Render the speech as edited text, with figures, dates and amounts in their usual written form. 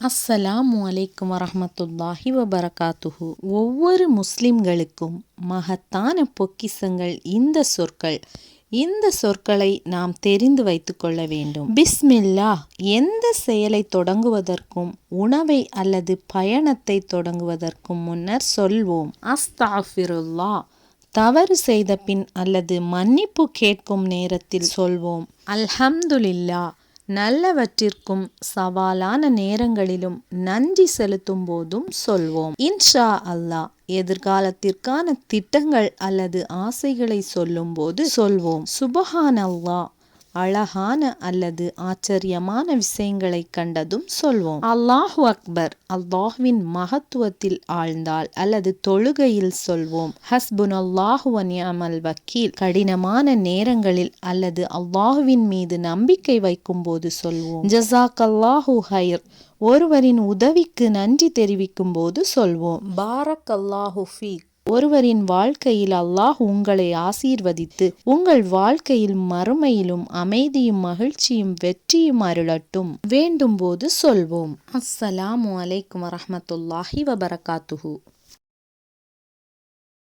அஸ்ஸலாமு அலைக்கும் வரஹ்மத்துல்லாஹி வபரகாத்துஹு. ஒவ்வொரு முஸ்லிம்களுக்கும் மகத்தான பொக்கிஷங்கள் இந்த சொற்கள். இந்த சொற்களை நாம் தெரிந்து வைத்துக் கொள்ள வேண்டும். பிஸ்மில்லாஹ். எந்த செயலை தொடங்குவதற்கும் உணவை அல்லது பயணத்தை தொடங்குவதற்கும் முன்னர் சொல்வோம். அஸ்தக்ஃபிருல்லாஹ். தவறு செய்த பின் அல்லது மன்னிப்பு கேட்கும் நேரத்தில் சொல்வோம். அல்ஹம்துலில்லாஹ். நல்லவற்றிற்கும் சவாலான நேரங்களிலும் நன்றி செலுத்தும் போதும் சொல்வோம். இன்ஷா அல்லாஹ். எதிர்காலத்திற்கான திட்டங்கள் அல்லது ஆசைகளை சொல்லும்போது சொல்வோம். சுபஹானல்லாஹ். அழகான அல்லது ஆச்சரியமான விஷயங்களை கண்டதும் சொல்வோம். அல்லாஹு அக்பர். அல்லாஹ்வின் மகத்துவத்தில் ஆழ்ந்தால் அல்லது தொழுகையில் சொல்வோம். ஹஸ்புனல்லாஹு வ நிஅமல் வக்கீல். கடினமான நேரங்களில் அல்லது அல்லாஹ்வின் மீது நம்பிக்கை வைக்கும் போது சொல்வோம். ஜஸாக்கல்லாஹு ஹைர். ஒருவரின் உதவிக்கு நன்றி தெரிவிக்கும் போது சொல்வோம். பாரக்கல்லாஹு ஃபீக். ஒருவரின் வாழ்க்கையில் அல்லாஹ் உங்களை ஆசீர்வதித்து உங்கள் வாழ்க்கையில் மறுமையிலும் அமைதியும் மகிழ்ச்சியும் வெற்றியும் அருளட்டும். வேண்டும் போது சொல்வோம். அஸ்ஸலாமு அலைக்கும் வரஹ்மத்துல்லாஹி வபரகாத்துஹு.